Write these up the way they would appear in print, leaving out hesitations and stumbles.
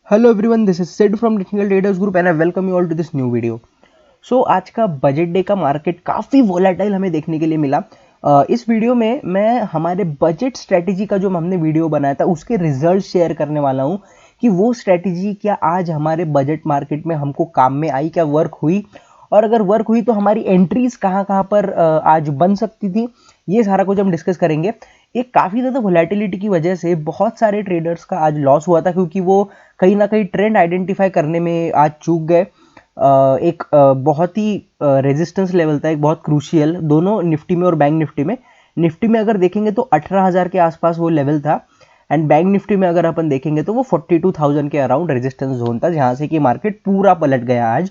Hello everyone, this is Sid from technical traders group and I welcome you all to this new video. So आज का budget day का market काफ़ी volatile हमें देखने के लिए मिला। इस वीडियो में मैं हमारे बजट स्ट्रेटेजी का जो हमने वीडियो बनाया था उसके रिजल्ट शेयर करने वाला हूँ कि वो स्ट्रेटेजी क्या आज हमारे बजट मार्केट में हमको काम में आई, क्या वर्क हुई, और अगर वर्क हुई तो हमारी एंट्रीज कहाँ कहाँ पर आज बन सकती थी। ये सारा कुछ हम डिस्कस करेंगे। एक काफ़ी ज़्यादा वोलेटिलिटी की वजह से बहुत सारे ट्रेडर्स का आज लॉस हुआ था, क्योंकि वो कहीं ना कहीं ट्रेंड आइडेंटिफाई करने में आज चूक गए। एक बहुत ही रेजिस्टेंस लेवल था, एक बहुत क्रूशियल, दोनों निफ्टी में और बैंक निफ्टी में। निफ्टी में अगर देखेंगे तो 18,000 के आसपास वो लेवल था, एंड बैंक निफ्टी में अगर अपन देखेंगे तो वो 42,000 के अराउंड रेजिस्टेंस जोन था, जहां से कि मार्केट पूरा पलट गया आज।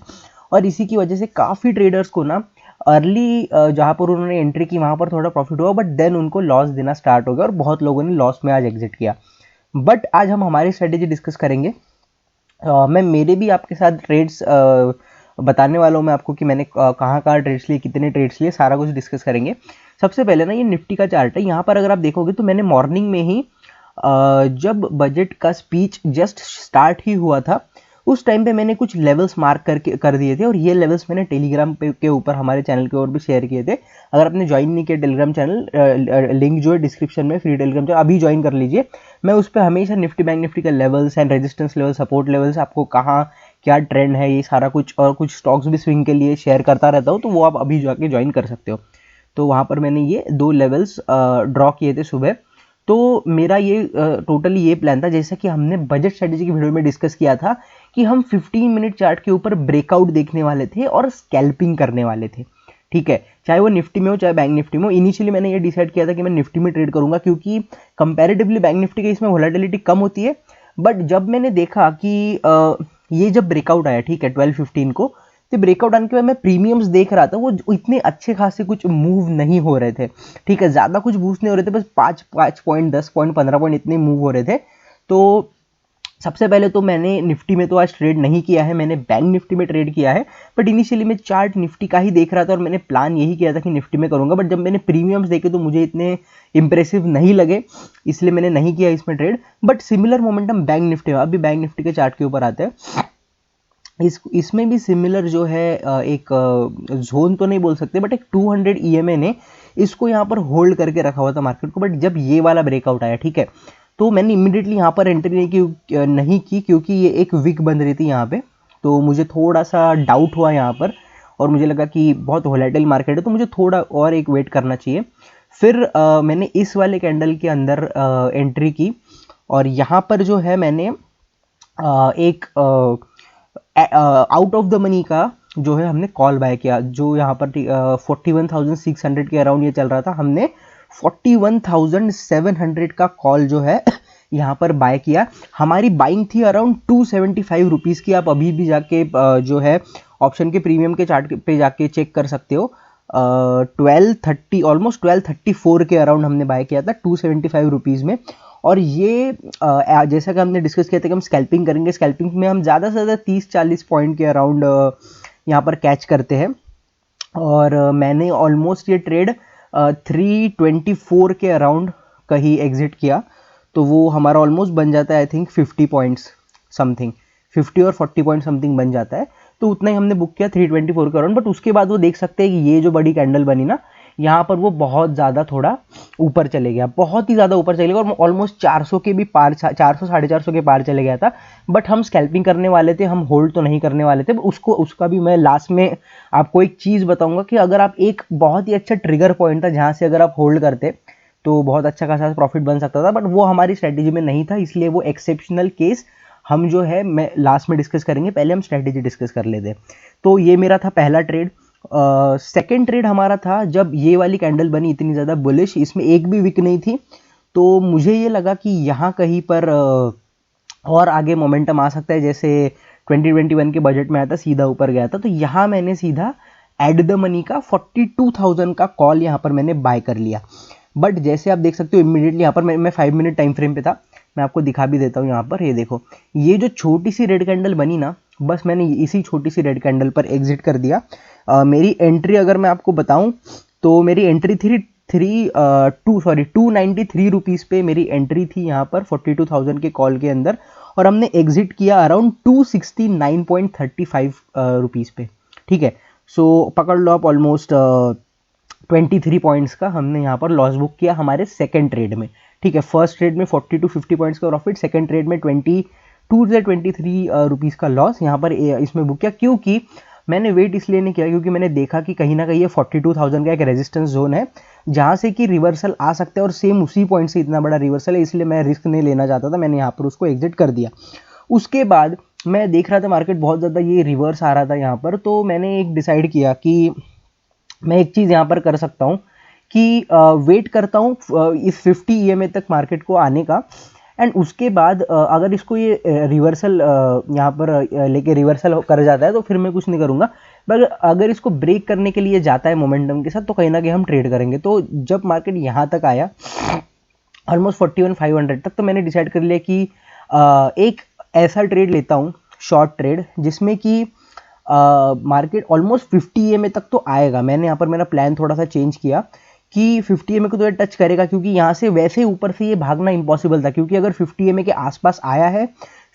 और इसी की वजह से काफ़ी ट्रेडर्स को ना अर्ली जहाँ पर उन्होंने एंट्री की वहाँ पर थोड़ा प्रॉफिट हुआ, बट देन उनको लॉस देना स्टार्ट हो गया और बहुत लोगों ने लॉस में आज एग्जिट किया। बट आज हम हमारी स्ट्रेटेजी डिस्कस करेंगे। मैं मेरे भी आपके साथ ट्रेड्स बताने वाला हूँ मैं आपको कि मैंने कहाँ कहाँ ट्रेड्स लिए, कितने ट्रेड्स लिए, सारा कुछ डिस्कस करेंगे। सबसे पहले ना ये निफ्टी का चार्ट है। यहाँ पर अगर आप देखोगे तो मैंने मॉर्निंग में ही जब बजट का स्पीच जस्ट स्टार्ट ही हुआ था उस टाइम पे मैंने कुछ लेवल्स मार्क करके कर दिए थे, और ये लेवल्स मैंने टेलीग्राम पे के ऊपर हमारे चैनल के ऊपर भी शेयर किए थे। अगर आपने ज्वाइन नहीं किया टेलीग्राम चैनल, लिंक जो है डिस्क्रिप्शन में, फ्री टेलीग्राम चैनल अभी ज्वाइन कर लीजिए। मैं उस पर हमेशा निफ्टी बैंक निफ्टी का levels and resistance level, support levels, आपको कहाँ क्या ट्रेंड है, ये सारा कुछ, और कुछ स्टॉक्स भी स्विंग के लिए शेयर करता रहता हूँ, तो वो आप अभी जाके ज्वाइन कर सकते हो। तो वहाँ पर मैंने ये 2 लेवल्स ड्रॉ किए थे सुबह। तो मेरा ये टोटली ये प्लान था, जैसा कि हमने बजट स्ट्रेटेजी की वीडियो में डिस्कस किया था कि हम 15 मिनट चार्ट के ऊपर ब्रेकआउट देखने वाले थे और स्कैल्पिंग करने वाले थे। ठीक है, चाहे वो निफ्टी में हो चाहे बैंक निफ्टी में हो। इनिशियली मैंने ये डिसाइड किया था कि मैं निफ्टी में ट्रेड करूंगा, क्योंकि कंपैरेटिवली बैंक निफ्टी के इसमें वोलेटिलिटी कम होती है। बट जब मैंने देखा कि ये जब ब्रेकआउट आया, ठीक है, 12-15 को, तो ब्रेकआउट आने के बाद मैं प्रीमियम्स देख रहा था, वो इतने अच्छे खासे कुछ मूव नहीं हो रहे थे। ठीक है, ज़्यादा कुछ बूस्ट नहीं हो रहे थे, बस 5 पॉइंट, 10 पॉइंट, 15 पॉइंट इतने मूव हो रहे थे। तो सबसे पहले तो मैंने निफ्टी में तो आज ट्रेड नहीं किया है, मैंने बैंक निफ्टी में ट्रेड किया है। बट इनिशियली मैं चार्ट निफ्टी का ही देख रहा था और मैंने प्लान यही किया था कि निफ्टी में करूंगा। बट जब मैंने प्रीमियम्स देखे तो मुझे इतने इंप्रेसिव नहीं लगे, इसलिए मैंने नहीं किया इसमें trade. But similar momentum bank Nifty में, अभी बैंक निफ्टी के चार्ट के ऊपर आते हैं। इसमें भी सिमिलर जो है एक जोन तो नहीं बोल सकते, बट एक 200 ईएमए ने इसको यहाँ पर होल्ड करके रखा हुआ था मार्केट को। बट जब ये वाला ब्रेकआउट आया, ठीक है, तो मैंने इमिडिएटली यहाँ पर एंट्री नहीं की क्योंकि ये एक विक बन रही थी यहाँ पे। तो मुझे थोड़ा सा डाउट हुआ यहाँ पर, और मुझे लगा कि बहुत वोलेटाइल मार्केट है, तो मुझे थोड़ा और एक वेट करना चाहिए। फिर मैंने इस वाले कैंडल के अंदर एंट्री की, और यहाँ पर जो है मैंने एक आउट ऑफ द मनी का जो है हमने कॉल बाय किया, जो यहाँ पर 41,600 के अराउंड ये चल रहा था। हमने 41,700 का कॉल जो है यहाँ पर बाय किया। हमारी बाइंग थी अराउंड 275 रुपीज़ की। आप अभी भी जाके जो है ऑप्शन के प्रीमियम के चार्ट पे जाके चेक कर सकते हो। 1230, ऑलमोस्ट 1234 के अराउंड हमने बाय किया था 275 रुपीज़ में। और ये जैसा कि हमने डिस्कस किया था कि हम स्कैल्पिंग करेंगे, स्कैल्पिंग में हम ज़्यादा से ज़्यादा 30-40 पॉइंट के अराउंड यहाँ पर कैच करते हैं। और मैंने ऑलमोस्ट ये ट्रेड 324 के अराउंड कहीं एग्जिट किया, तो वो हमारा ऑलमोस्ट बन जाता है आई थिंक 50 पॉइंट्स समथिंग, 50 और 40 पॉइंट समथिंग बन जाता है। तो उतना ही हमने बुक किया 324 के अराउंड। बट उसके बाद वो देख सकते हैं कि ये जो बड़ी कैंडल बनी ना, यहाँ पर वो बहुत ज़्यादा थोड़ा ऊपर चले गया, बहुत ही ज़्यादा ऊपर चले गया, और ऑलमोस्ट 400 के भी पार, 400 450 के पार चले गया था। बट हम स्कैल्पिंग करने वाले थे, हम होल्ड तो नहीं करने वाले थे उसका भी मैं लास्ट में आपको एक चीज़ बताऊंगा कि अगर आप, एक बहुत ही अच्छा ट्रिगर पॉइंट था जहाँ से अगर आप होल्ड करते तो बहुत अच्छा खासा प्रॉफिट बन सकता था। बट वो हमारी स्ट्रेटेजी में नहीं था, इसलिए वो एक्सेप्शनल केस हम जो है मैं लास्ट में डिस्कस करेंगे, पहले हम स्ट्रेटेजी डिस्कस कर लेते। तो ये मेरा था पहला ट्रेड। सेकेंड ट्रेड हमारा था जब ये वाली कैंडल बनी इतनी ज़्यादा बुलिश, इसमें एक भी विक नहीं थी, तो मुझे ये लगा कि यहाँ कहीं पर और आगे मोमेंटम आ सकता है, जैसे 2021 के बजट में आया था, सीधा ऊपर गया था। तो यहाँ मैंने सीधा एड द मनी का 42,000 का कॉल यहाँ पर मैंने बाय कर लिया। बट जैसे आप देख सकते हो इमीडिएटली यहाँ पर मैं 5 मिनट टाइम फ्रेम पे था, मैं आपको दिखा भी देता हूँ। यहाँ पर ये देखो, ये जो छोटी सी रेड कैंडल बनी ना, बस मैंने इसी छोटी सी रेड कैंडल पर एग्जिट कर दिया। मेरी एंट्री अगर मैं आपको बताऊं तो मेरी एंट्री थी 293 रुपीज़ पे मेरी एंट्री थी यहाँ पर 42,000 के कॉल के अंदर, और हमने एग्जिट किया अराउंड 269.35 रुपीज़ पे। ठीक है, सो पकड़ लो आप ऑलमोस्ट 23 पॉइंट्स का हमने यहाँ पर लॉस बुक किया हमारे सेकंड ट्रेड में। ठीक है, फर्स्ट ट्रेड में 40 to 50 पॉइंट्स का प्रॉफिट, सेकंड ट्रेड में 22 से 23 रुपीज़ का लॉस यहाँ पर इसमें बुक किया। क्योंकि मैंने वेट इसलिए नहीं किया क्योंकि मैंने देखा कि कहीं ना कहीं ये 42,000 का एक रेजिस्टेंस जोन है जहाँ से कि रिवर्सल आ सकता है, और सेम उसी पॉइंट से इतना बड़ा रिवर्सल है, इसलिए मैं रिस्क नहीं लेना चाहता था, मैंने यहाँ पर उसको एग्जिट कर दिया। उसके बाद मैं देख रहा था मार्केट बहुत ज़्यादा ये रिवर्स आ रहा था यहाँ पर, तो मैंने एक डिसाइड किया कि मैं एक चीज़ यहाँ पर कर सकता हूँ कि वेट करता हूँ इस 50 EMA तक मार्केट को आने का, एंड उसके बाद अगर इसको ये रिवर्सल यहाँ पर लेके रिवर्सल कर जाता है तो फिर मैं कुछ नहीं करूँगा, पर अगर इसको ब्रेक करने के लिए जाता है मोमेंटम के साथ तो कहीं ना कहीं हम ट्रेड करेंगे। तो जब मार्केट यहाँ तक आया ऑलमोस्ट 41,500 तक, तो मैंने डिसाइड कर लिया कि एक ऐसा ट्रेड लेता हूँ, शॉर्ट ट्रेड, जिसमें कि मार्केट ऑलमोस्ट 50 EMA तक तो आएगा। मैंने यहाँ पर मेरा प्लान थोड़ा सा चेंज किया कि 50 EMA को तो ये टच करेगा, क्योंकि यहाँ से वैसे ऊपर से ये भागना इम्पॉसिबल था, क्योंकि अगर 50 EMA के आसपास आया है,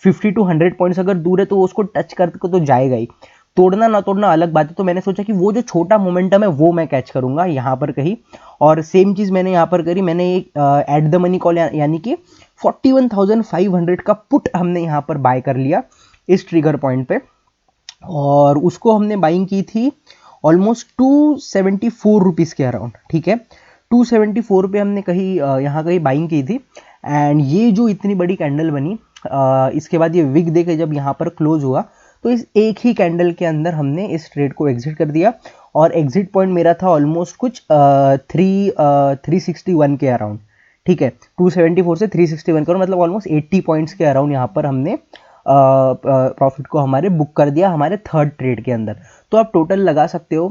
50 to 100 पॉइंट्स अगर दूर है तो उसको टच करके तो जाएगा ही, तोड़ना ना तोड़ना अलग बात है। तो मैंने सोचा कि वो जो छोटा मोमेंटम है वो मैं कैच करूंगा यहाँ पर कहीं, और सेम चीज़ मैंने यहाँ पर करी। मैंने एक एट द मनी कॉल यानी कि 41,500 का पुट हमने यहाँ पर बाय कर लिया इस ट्रिगर पॉइंट पे, और उसको हमने बाइंग की थी ऑलमोस्ट 274 रुपीज़ के अराउंड। ठीक है, 274 पे हमने कहीं यहाँ कहीं बाइंग की थी, एंड ये जो इतनी बड़ी कैंडल बनी, इसके बाद ये विग देके जब यहाँ पर क्लोज हुआ तो इस एक ही कैंडल के अंदर हमने इस ट्रेड को एग्जिट कर दिया, और एग्जिट पॉइंट मेरा था ऑलमोस्ट कुछ 361 के अराउंड। ठीक है, 274 से 361 करो, मतलब ऑलमोस्ट 80 पॉइंट्स के अराउंड यहाँ पर हमने प्रॉफिट को हमारे बुक कर दिया हमारे थर्ड ट्रेड के अंदर। तो आप टोटल लगा सकते हो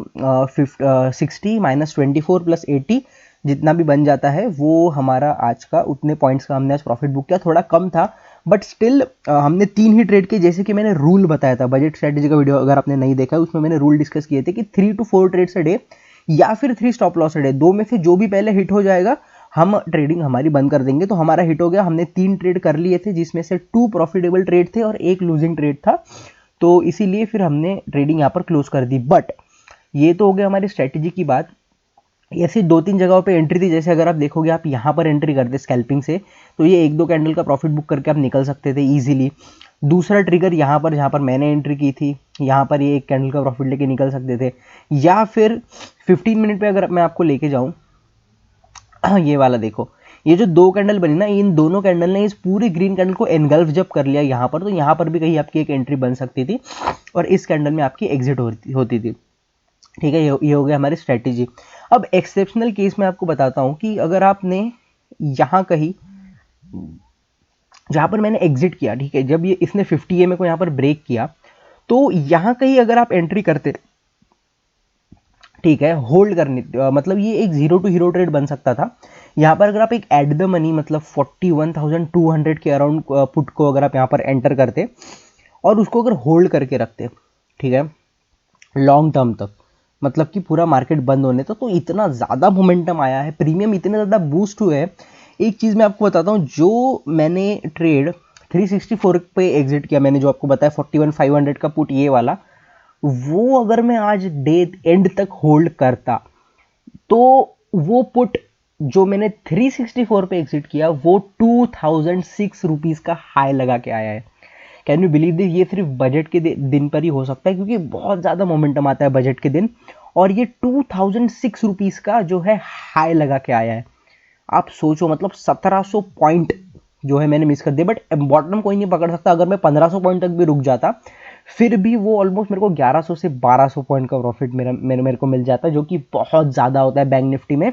60 - 24 + 80 जितना भी बन जाता है वो हमारा आज का, उतने पॉइंट्स का हमने आज प्रॉफिट बुक किया। थोड़ा कम था बट स्टिल हमने 3 ही ट्रेड किए, जैसे कि मैंने रूल बताया था बजट स्ट्रेटेजी का वीडियो अगर आपने नहीं देखा है उसमें मैंने रूल डिस्कस किए थे कि 3 to 4 ट्रेड्स अ डे या फिर 3 स्टॉप लॉस अ डे, दो में से जो भी पहले हिट हो जाएगा हम ट्रेडिंग हमारी बंद कर देंगे। तो हमारा हिट हो गया, हमने 3 ट्रेड कर लिए थे जिसमें से 2 प्रॉफिटेबल ट्रेड थे और 1 लूजिंग ट्रेड था, तो इसीलिए फिर हमने ट्रेडिंग यहाँ पर क्लोज कर दी। बट ये तो हो गया हमारी स्ट्रेटेजी की बात। ऐसी 2-3 जगहों पे एंट्री थी, जैसे अगर आप देखोगे आप यहाँ पर एंट्री करते स्कैल्पिंग से तो ये 1-2 कैंडल का प्रॉफिट बुक करके आप निकल सकते थे इजीली। दूसरा ट्रिगर यहाँ पर जहाँ पर मैंने एंट्री की थी, यहाँ पर ये 1 कैंडल का प्रॉफिट लेके निकल सकते थे, या फिर 15 मिनट पे अगर मैं आपको लेके जाऊँ, ये वाला देखो, ये जो 2 कैंडल बनी ना, इन दोनों कैंडल ने इस पूरी ग्रीन कैंडल को एनगल्फ जब कर लिया यहाँ पर, तो यहाँ पर भी कहीं आपकी एक एंट्री बन सकती थी और इस कैंडल में आपकी एग्जिट होती थी। ठीक है, ये हो गया हमारी स्ट्रेटेजी। अब एक्सेप्शनल केस में आपको बताता हूं कि अगर आपने यहां कहीं, जहां पर मैंने एग्जिट किया, ठीक है, जब ये इसने 50 EMA को यहां पर ब्रेक किया, तो यहां कहीं अगर आप एंट्री करते, ठीक है, होल्ड करनी, मतलब ये एक 0 to हीरो ट्रेड बन सकता था। यहाँ पर अगर आप एक एट द मनी मतलब 41,200 के अराउंड पुट को अगर आप यहाँ पर एंटर करते और उसको अगर होल्ड करके रखते, ठीक है, लॉन्ग टर्म तक, मतलब कि पूरा मार्केट बंद होने तक, तो इतना ज़्यादा मोमेंटम आया है, प्रीमियम इतने ज़्यादा बूस्ट हुए हैं। एक चीज़ मैं आपको बताता हूँ, जो मैंने ट्रेड 364 पे एग्जिट किया, मैंने जो आपको बताया 41,500 का पुट ये वाला, वो अगर मैं आज डे एंड तक होल्ड करता तो वो पुट जो मैंने 364 पे एग्जिट किया वो 2006 रुपीज़ का हाई लगा के आया है। Can you believe this? ये सिर्फ बजट के दिन पर ही हो सकता है क्योंकि बहुत ज़्यादा मोमेंटम आता है बजट के दिन, और ये 2006 रुपीज़ का जो है हाई लगा के आया है। आप सोचो, मतलब 1700 पॉइंट जो है मैंने मिस कर दिया, बट बॉटम कोई नहीं पकड़ सकता। अगर मैं 1500 पॉइंट तक भी रुक जाता फिर भी वो ऑलमोस्ट मेरे को 1100 से 1200 पॉइंट का प्रॉफिट मेरे को मिल जाता है, जो कि बहुत ज़्यादा होता है बैंक निफ्टी में।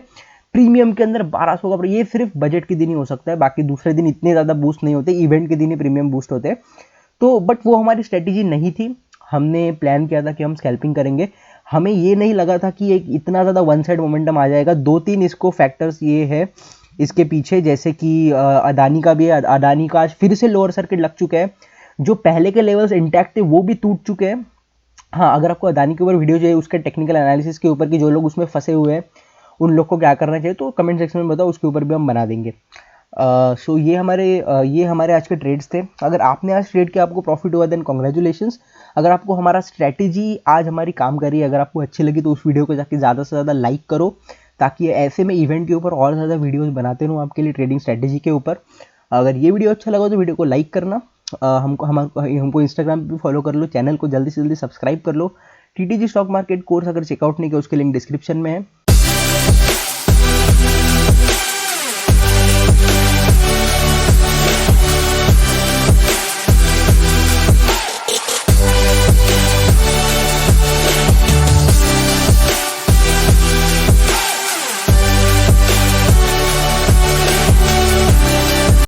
प्रीमियम के अंदर 1200 का, ये सिर्फ बजट के दिन ही हो सकता है, बाकी दूसरे दिन इतने ज़्यादा बूस्ट नहीं होते, इवेंट के दिन ही प्रीमियम बूस्ट होते हैं। तो बट वो हमारी स्ट्रेटेजी नहीं थी, हमने प्लान किया था कि हम स्कैल्पिंग करेंगे। हमें ये नहीं लगा था कि एक इतना ज़्यादा वन साइड मोमेंटम आ जाएगा। 2-3 इसको फैक्टर्स ये है इसके पीछे, जैसे कि अडानी का भी है, अडानी का आज फिर से लोअर सर्किट लग चुका है, जो पहले के लेवल्स इंटैक्ट थे वो भी टूट चुके हैं। हाँ, अगर आपको अडानी के ऊपर वीडियो चाहिए उसके टेक्निकल एनालिसिस के ऊपर कि जो लोग उसमें फंसे हुए हैं उन लोग को क्या करना चाहिए, तो कमेंट सेक्शन में बताओ, उसके ऊपर भी हम बना देंगे। सो ये हमारे आज के ट्रेड्स थे। अगर आपने आज ट्रेड किया, आपको प्रॉफिट हुआ, देन कॉन्ग्रेचुलेशंस। अगर आपको हमारा स्ट्रैटेजी आज हमारी काम करी, अगर आपको अच्छी लगी तो उस वीडियो को जाके ज़्यादा से ज़्यादा लाइक करो, ताकि ऐसे में इवेंट के ऊपर और ज़्यादा वीडियोस बनाते रहूँ आपके लिए ट्रेडिंग स्ट्रैटेजी के ऊपर। अगर ये वीडियो अच्छा लगा तो वीडियो को लाइक करना। हमको इंस्टाग्राम पे भी फॉलो कर लो, चैनल को जल्दी से जल्दी सब्सक्राइब कर लो। टीटीजी स्टॉक मार्केट कोर्स अगर चेकआउट नहीं किया, उसके लिंक डिस्क्रिप्शन में है।